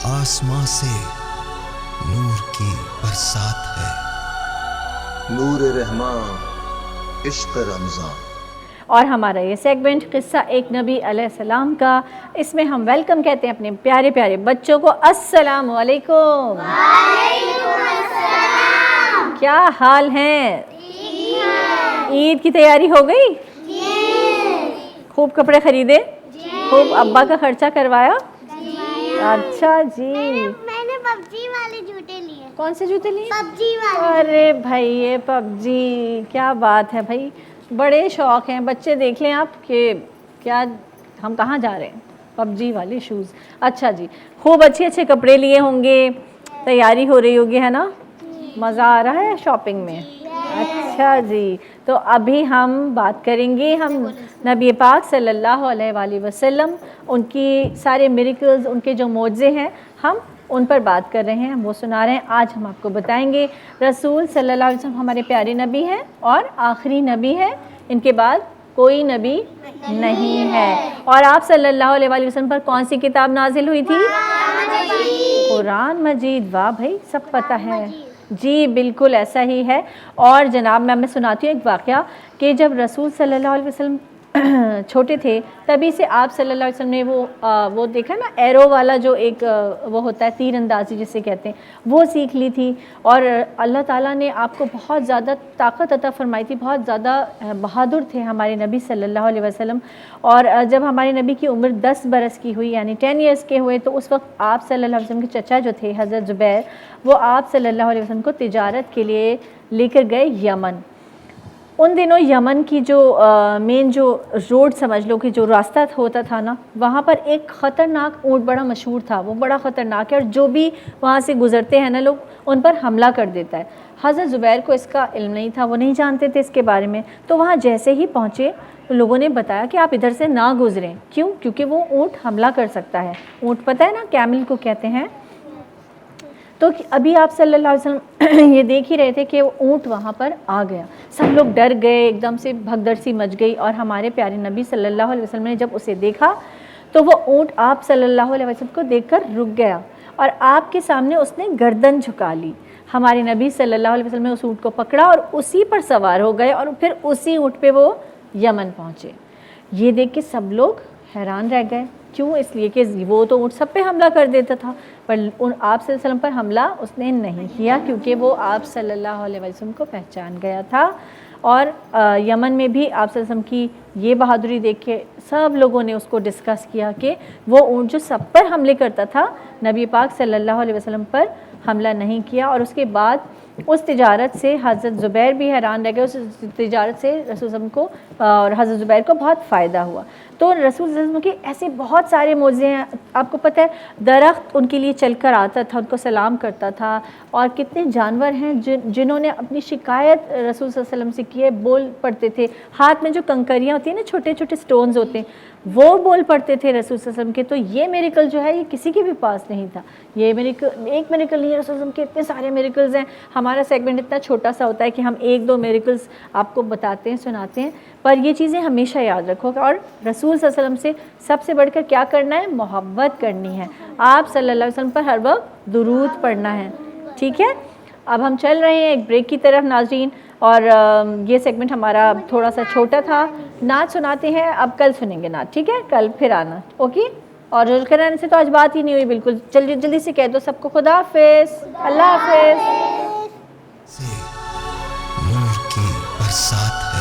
आसमां से नूर की बरसात है, नूर रहमान इश्क रमज़ान। और हमारा ये सेगमेंट क़िस्सा एक नबी अलैहिस्सलाम का, इसमें हम वेलकम कहते हैं अपने प्यारे प्यारे बच्चों को। अस्सलामु अलैकुम। क्या हाल है? ईद की तैयारी हो गई? खूब कपड़े खरीदे? खूब अब्बा का खर्चा करवाया? अच्छा जी। मैंने पबजी वाले जूते लिए। कौन से जूते लिए? पबजी वाले। अरे भाई ये पबजी, क्या बात है भाई, बड़े शौक़ हैं बच्चे। देख लें आप कि क्या हम कहाँ जा रहे हैं, पबजी वाले शूज़। अच्छा जी, खूब अच्छे अच्छे कपड़े लिए होंगे, तैयारी हो रही होगी, है ना? मज़ा आ रहा है शॉपिंग में? अच्छा जी, तो अभी हम बात करेंगे हम नबी पाक सल्लल्लाहु अलैहि वसल्लम, उनकी सारे मिरेकल्स, उनके जो मौजज़े हैं, हम उन पर बात कर रहे हैं, वो सुना रहे हैं। आज हम आपको बताएंगे रसूल सल्लल्लाहु अलैहि वसल्लम हमारे प्यारे नबी हैं और आखिरी नबी हैं, इनके बाद कोई नबी नहीं है। और आप सल्लल्लाहु अलैहि वसल्लम पर कौन सी किताब नाजिल हुई थी? कुरान मजीद। वाह भाई, सब पता है जी, बिल्कुल ऐसा ही है। और जनाब मैं सुनाती हूँ एक वाक़या कि जब रसूल सल्लल्लाहु अलैहि वसल्लम छोटे थे, तभी से आप सल्लल्लाहु अलैहि वसल्लम ने वो देखा ना, एरो वाला जो एक वो होता है, तीर अंदाज़ी जिसे कहते हैं, वो सीख ली थी। और अल्लाह ताला ने आपको बहुत ज़्यादा ताकत अता फरमाई थी, बहुत ज़्यादा बहादुर थे हमारे नबी सल्लल्लाहु अलैहि वसल्लम। और जब हमारे नबी की उम्र 10 बरस की हुई, यानी 10 ईयर्स के हुए, तो उस वक्त आप सल्लल्लाहु अलैहि वसल्लम के चचा जो थे हज़रत ज़ुबैर, वो आप सल्लल्लाहु अलैहि वसल्लम को तिजारत के लिए लेकर गए यमन। उन दिनों यमन की जो मेन जो रोड समझ लो कि जो रास्ता होता था ना, वहाँ पर एक ख़तरनाक ऊँट बड़ा मशहूर था, वो बड़ा ख़तरनाक है और जो भी वहाँ से गुज़रते हैं ना लोग, उन पर हमला कर देता है। हज़रत ज़ुबैर को इसका इल्म नहीं था, वो नहीं जानते थे इसके बारे में। तो वहाँ जैसे ही पहुँचे तो लोगों ने बताया कि आप इधर से ना गुज़रें। क्यों? क्योंकि वो ऊँट हमला कर सकता है। ऊँट पता है ना, कैमल को कहते हैं। तो अभी आप सल्लल्लाहु अलैहि वसल्लम ये देख ही रहे थे कि वो ऊँट वहाँ पर आ गया, सब लोग डर गए, एकदम से भगदड़ सी मच गई। और हमारे प्यारे नबी सल्लल्लाहु अलैहि वसल्लम ने जब उसे देखा तो वो ऊँट आप सल्लल्लाहु अलैहि वसल्लम को देखकर रुक गया और आपके सामने उसने गर्दन झुका ली। हमारे नबी सल्लल्लाहु अलैहि वसल्लम ने उस ऊँट को पकड़ा और उसी पर सवार हो गए और फिर उसी ऊँट पे वो यमन पहुँचे। ये देख के सब लोग हैरान रह गए। क्यों? इसलिए कि वो तो ऊँट सब पे हमला कर देता था, पर आप सल्लल्लाहु अलैहि वसल्लम पर हमला उसने नहीं किया, क्योंकि वो आप सल्लल्लाहु अलैहि वसल्लम को पहचान गया था। और यमन में भी आप सल्लल्लाहु अलैहि वसल्लम की ये बहादुरी देख के सब लोगों ने उसको डिस्कस किया कि वो ऊँट जो सब पर हमले करता था, नबी पाक सल्लल्लाहु अलैहि वसल्लम पर हमला नहीं किया। और उसके बाद उस तिजारत से हज़रत ज़ुबैर भी हैरान रह गए। उस तिजारत से रसूल सल्लल्लाहु अलैहि वसल्लम को और हज़रत ज़ुबैर को बहुत फ़ायदा हुआ। तो रसूल सल्लल्लाहु अलैहि वसल्लम के ऐसे बहुत सारे मौज़े हैं। आपको पता है, दरख्त उनके लिए चलकर आता था, उनको सलाम करता था। और कितने जानवर हैं जिन्होंने अपनी शिकायत रसूल सल्लल्लाहु अलैहि वसल्लम से की है, बोल पड़ते थे। हाथ में जो कंकरियाँ होती हैं ना, छोटे छोटे स्टोन्स होते हैं, वो बोल पड़ते थे रसूल सल्लल्लाहु अलैहि वसल्लम के। तो ये मिरेकल जो है, ये किसी के भी पास नहीं था। ये मिरेकल एक मिरेकल नहीं है, रसूल सल्लल्लाहु अलैहि वसल्लम के इतने सारे मिरेकल्स हैं। हमारा सेगमेंट इतना छोटा सा होता है कि हम एक दो मिरेकल्स आपको बताते हैं, सुनाते हैं, पर ये चीज़ें हमेशा याद रखो। और रसूल सल्लल्लाहु अलैहि वसल्लम से सबसे बढ़कर क्या करना है? मोहब्बत करनी है। आप सल्लल्लाहु अलैहि वसल्लम पर हर वक्त दुरूद पढ़ना है, ठीक है? अब हम चल रहे हैं एक ब्रेक की तरफ नाज़रीन, और ये सेगमेंट हमारा थोड़ा सा छोटा था। नात सुनाते हैं, अब कल सुनेंगे नात, ठीक है? कल फिर आना, ओके? और रुल कराने से तो आज बात ही नहीं हुई बिल्कुल। जल्दी जल्दी से कह दो सबको खुदा हाफिज़, अल्लाह हाफिज़। से नूर की बरसात है।